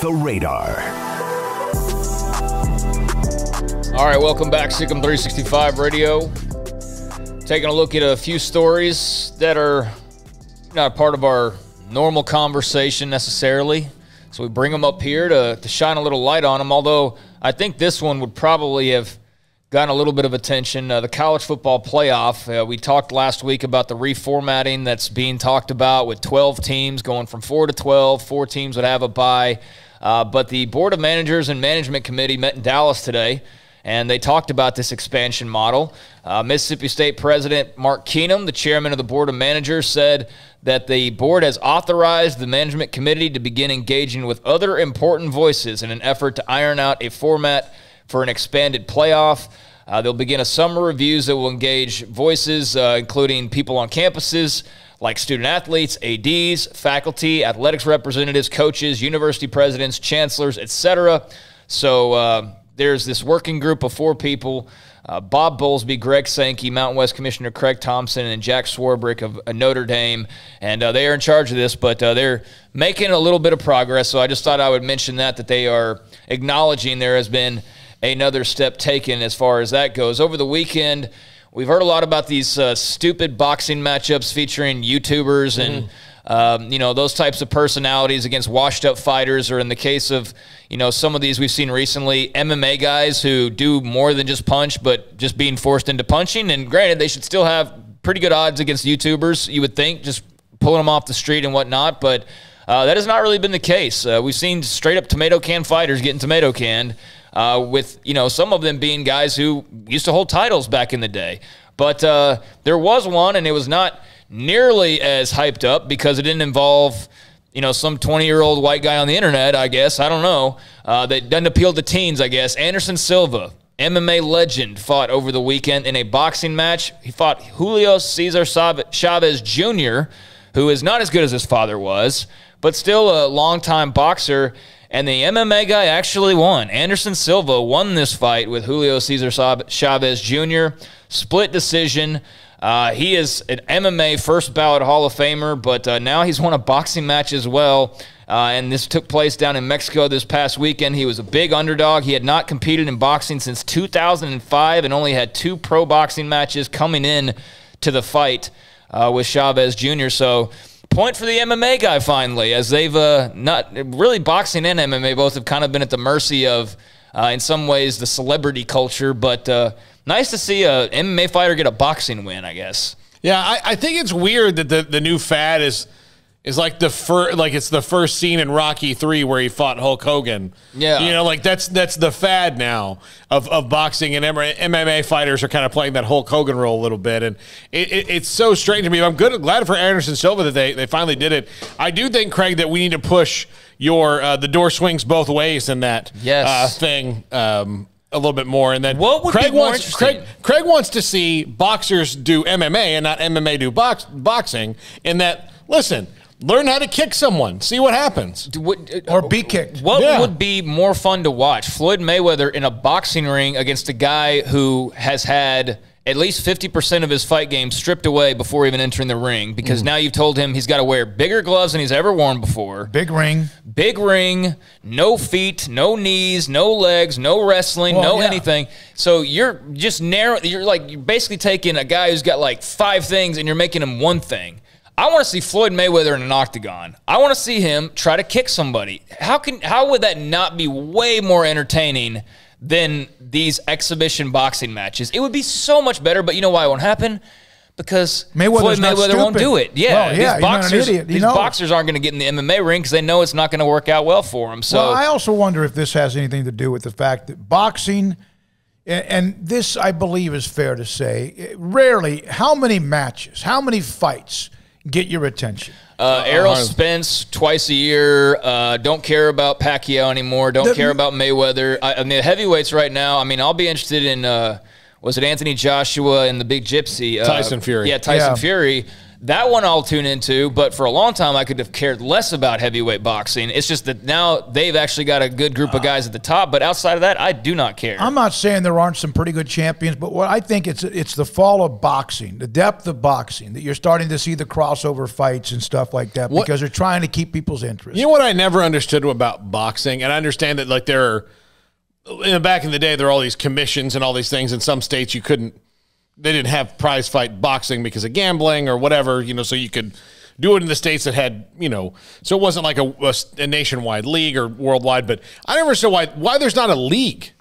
the radar. All right, welcome back, SicEm365 Radio. Taking a look at a few stories that are not part of our normal conversation necessarily. So we bring them up here to shine a little light on them, although I think this one would probably have gotten a little bit of attention. The college football playoff, we talked last week about the reformatting that's being talked about with 12 teams going from 4 to 12. 4 teams would have a bye. But the Board of Managers and Management Committee met in Dallas today, and they talked about this expansion model. Mississippi State President Mark Keenum, the chairman of the Board of Managers, said that the board has authorized the Management Committee to begin engaging with other important voices in an effort to iron out a format for an expanded playoff. They'll begin a summer reviews that will engage voices, including people on campuses, like student-athletes, ADs, faculty, athletics representatives, coaches, university presidents, chancellors, etc. So there's this working group of 4 people, Bob Bowlesby, Greg Sankey, Mountain West Commissioner Craig Thompson, and Jack Swarbrick of Notre Dame, and they are in charge of this, but they're making a little bit of progress, so I just thought I would mention that they are acknowledging there has been another step taken as far as that goes. Over the weekend, we've heard a lot about these stupid boxing matchups featuring YouTubers and those types of personalities against washed-up fighters, or in the case of, some of these we've seen recently, MMA guys who do more than just punch, but just being forced into punching. And granted, they should still have pretty good odds against YouTubers, you would think, just pulling them off the street and whatnot, but that has not really been the case. We've seen straight-up tomato can fighters getting tomato canned, with, some of them being guys who used to hold titles back in the day. But there was one, and it was not nearly as hyped up because it didn't involve, some 20-year-old white guy on the internet, I guess. I don't know. That doesn't appeal to teens, I guess. Anderson Silva, MMA legend, fought over the weekend in a boxing match. He fought Julio Cesar Chavez Jr., who is not as good as his father was, but still a longtime boxer. And the MMA guy actually won. Anderson Silva won this fight with Julio Cesar Chavez Jr. Split decision. He is an MMA first ballot Hall of Famer, but now he's won a boxing match as well. And this took place down in Mexico this past weekend. He was a big underdog. He had not competed in boxing since 2005 and only had 2 pro boxing matches coming in to the fight with Chavez Jr. So point for the MMA guy finally, as they've not really, boxing and MMA both have kind of been at the mercy of, in some ways, the celebrity culture. But nice to see a MMA fighter get a boxing win, I guess. Yeah, I think it's weird that the new fad is like it's the first scene in Rocky 3 where he fought Hulk Hogan. Yeah, that's the fad now of boxing, and MMA fighters are kind of playing that Hulk Hogan role a little bit, and it's so strange to me. I'm glad for Anderson Silva that they finally did it. I do think, Craig, that we need to push the door swings both ways in that thing a little bit more, and then what would Craig be more wants interesting? Craig wants to see boxers do MMA and not MMA do boxing. In that, listen. Learn how to kick someone. See what happens. Or be kicked. What would be more fun to watch? Floyd Mayweather in a boxing ring against a guy who has had at least 50% of his fight game stripped away before even entering the ring, because now you've told him he's got to wear bigger gloves than he's ever worn before. Big ring, no feet, no knees, no legs, no wrestling, anything. So you're just you're basically taking a guy who's got like 5 things and you're making him one thing. I want to see Floyd Mayweather in an octagon. I want to see him try to kick somebody. How would that not be way more entertaining than these exhibition boxing matches? It would be so much better, but you know why it won't happen? Because Floyd Mayweather won't do it. Yeah, these boxers aren't going to get in the MMA ring because they know it's not going to work out well for them. So I also wonder if this has anything to do with the fact that boxing, and this I believe is fair to say, rarely, how many matches, how many fights get your attention? Errol Spence twice a year. Don't care about Pacquiao anymore. Don't care about Mayweather. I mean, heavyweights right now, I mean, I'll be interested in, was it Anthony Joshua and the Big Gypsy? Tyson Fury. Yeah, Tyson Fury. that one I'll tune into, but for a long time I could have cared less about heavyweight boxing. It's just that now they've actually got a good group of guys at the top, but outside of that, I do not care. I'm not saying there aren't some pretty good champions, but what I think it's the fall of boxing, the depth of boxing, that you're starting to see the crossover fights and stuff like that because they're trying to keep people's interest. You know what I never understood about boxing, and I understand that like back in the day there are all these commissions and all these things. In some states they didn't have prize fight boxing because of gambling or whatever, so you could do it in the states that had, so it wasn't like a nationwide league or worldwide, but I never understood why there's not a league.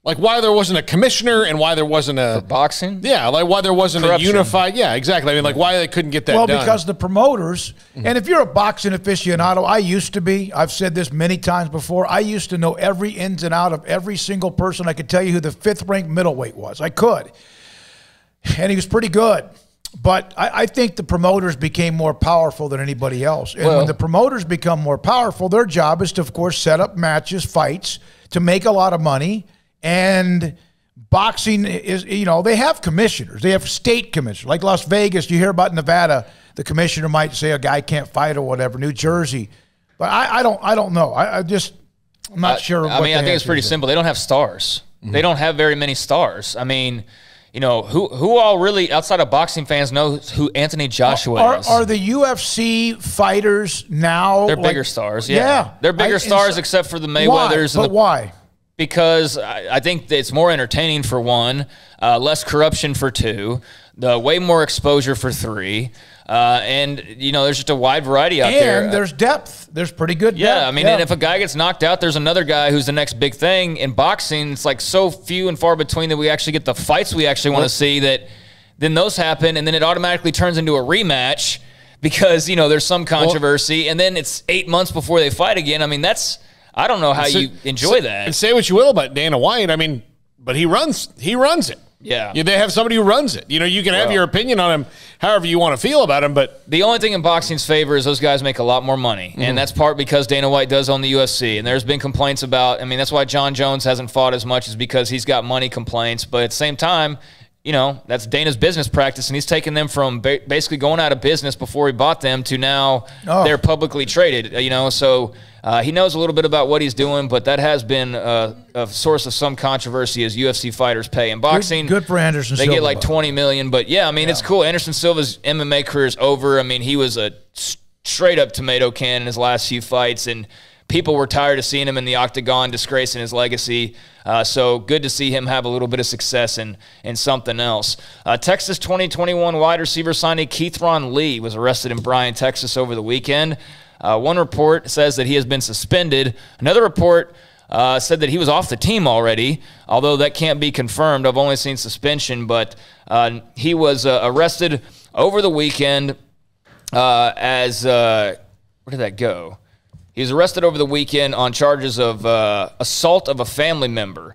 Like why there wasn't a commissioner and why there wasn't a... For boxing? Yeah, like why there wasn't a unified... Yeah, exactly. I mean, like why they couldn't get that done. Well, because the promoters, and if you're a boxing aficionado, I used to be, I've said this many times before, I used to know every ins and out of every single person. I could tell you who the 5th-ranked middleweight was. I could. And he was pretty good. But I think the promoters became more powerful than anybody else. And when the promoters become more powerful, their job is to, of course, set up matches, fights, to make a lot of money. And boxing is, they have commissioners. They have state commissioners. Like Las Vegas, you hear about Nevada, the commissioner might say a guy can't fight or whatever. New Jersey. But I don't know. I'm not sure. I think it's pretty simple. They don't have stars. They don't have very many stars. I mean... who all really, outside of boxing fans, know who Anthony Joshua is? Are the UFC fighters now? They're bigger stars, yeah. They're bigger stars except for the Mayweathers. Why? Because I think it's more entertaining for one, less corruption for two, way more exposure for three. And, there's just a wide variety out there. And there's depth. There's pretty good depth. Yeah, and if a guy gets knocked out, there's another guy who's the next big thing. In boxing, it's like so few and far between that we actually get the fights we actually want to see, that then those happen, and then it automatically turns into a rematch because, there's some controversy, and then it's 8 months before they fight again. I mean, I don't know how you enjoy that. And say what you will about Dana White, but he runs it. Yeah. They have somebody who runs it. You can have your opinion on him however you want to feel about him, but... The only thing in boxing's favor is those guys make a lot more money, and that's part because Dana White does own the UFC, and there's been complaints about... that's why John Jones hasn't fought as much, is because he's got money complaints, but at the same time, that's Dana's business practice, and he's taken them from basically going out of business before he bought them to now they're publicly traded, so... he knows a little bit about what he's doing, but that has been a source of some controversy as UFC fighters pay. In boxing, good for Anderson Silva. They get like $20 million, but it's cool. Anderson Silva's MMA career is over. He was a straight-up tomato can in his last few fights, and people were tired of seeing him in the octagon, disgracing his legacy. So good to see him have a little bit of success in something else. Texas 2021 wide receiver signee Keithron Lee was arrested in Bryan, Texas over the weekend. One report says that he has been suspended. Another report said that he was off the team already, although that can't be confirmed. I've only seen suspension, but he was arrested over the weekend as where did that go? He was arrested over the weekend on charges of assault of a family member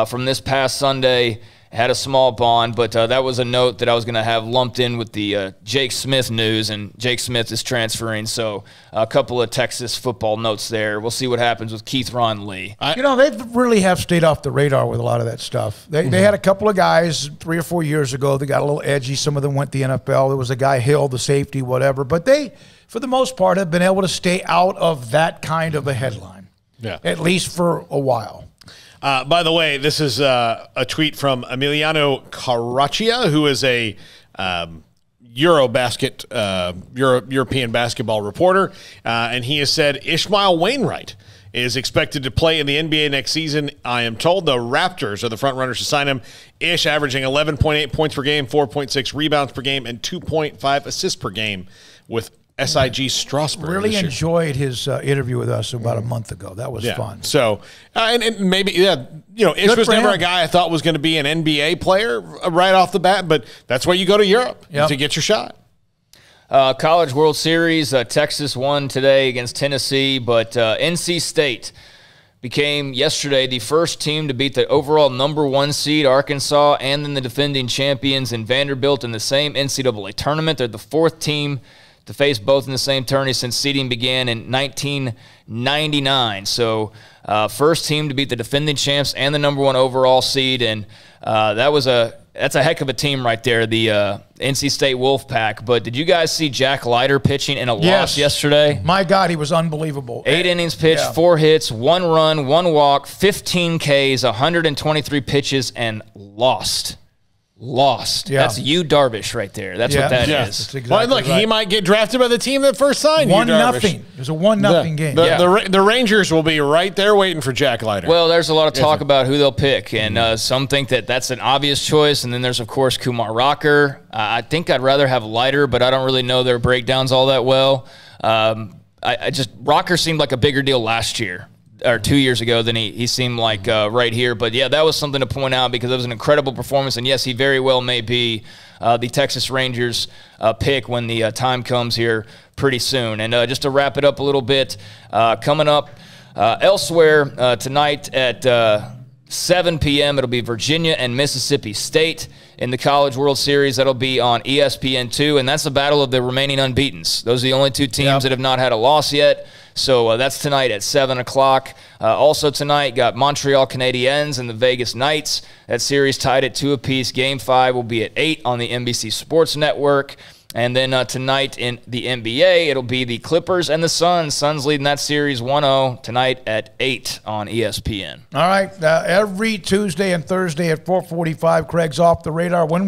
from this past Sunday. Had a small bond, but that was a note that I was going to have lumped in with the Jake Smith news, and Jake Smith is transferring, so a couple of Texas football notes there. We'll see what happens with Keithron Lee. They really have stayed off the radar with a lot of that stuff. They had a couple of guys 3 or 4 years ago that got a little edgy. Some of them went to the NFL. There was a guy, Hill, the safety, whatever, but they, for the most part, have been able to stay out of that kind of a headline, at least for a while. By the way, this is a tweet from Emiliano Carraccia, who is a European basketball reporter, and he has said Ishmael Wainwright is expected to play in the NBA next season. I am told the Raptors are the front runners to sign him. Ish averaging 11.8 points per game, 4.6 rebounds per game, and 2.5 assists per game with SIG Strasbourg. Really enjoyed his interview with us about a month ago. That was fun. So, and maybe, Ish was never a guy I thought was going to be an NBA player right off the bat, but that's why you go to Europe to get your shot. College World Series, Texas won today against Tennessee, but NC State became yesterday the first team to beat the overall #1 seed, Arkansas, and then the defending champions in Vanderbilt in the same NCAA tournament. They're the 4th team to face both in the same tourney since seeding began in 1999. So first team to beat the defending champs and the #1 overall seed, and that's a heck of a team right there, the NC State Wolfpack. But did you guys see Jack Leiter pitching in a loss yesterday? My God, he was unbelievable. 8 innings pitched, 4 hits, 1 run, 1 walk, 15 Ks, 123 pitches, and lost. Yeah. That's Yu Darvish right there. That's what that is. That's exactly right. He might get drafted by the team that first signed 1-0. It was a 1-0 game. The Rangers will be right there waiting for Jack Leiter. Well, there's a lot of talk about who they'll pick, and some think that that's an obvious choice. And then there's, of course, Kumar Rocker. I think I'd rather have Leiter, but I don't really know their breakdowns all that well. Rocker seemed like a bigger deal last year, or 2 years ago, than he seemed like right here. But, yeah, that was something to point out because it was an incredible performance. And, yes, he very well may be the Texas Rangers pick when the time comes here pretty soon. And just to wrap it up a little bit, coming up elsewhere tonight at 7 p.m., it'll be Virginia and Mississippi State in the College World Series. That'll be on ESPN2, and that's the battle of the remaining unbeatens. Those are the only two teams that have not had a loss yet. So that's tonight at 7 o'clock. Also tonight, got Montreal Canadiens and the Vegas Knights. That series tied at 2 apiece. Game 5 will be at 8 on the NBC Sports Network. And then tonight in the NBA, it'll be the Clippers and the Suns. Suns leading that series 1-0 tonight at 8 on ESPN. All right. Every Tuesday and Thursday at 4:45, Craig's Off the Radar. When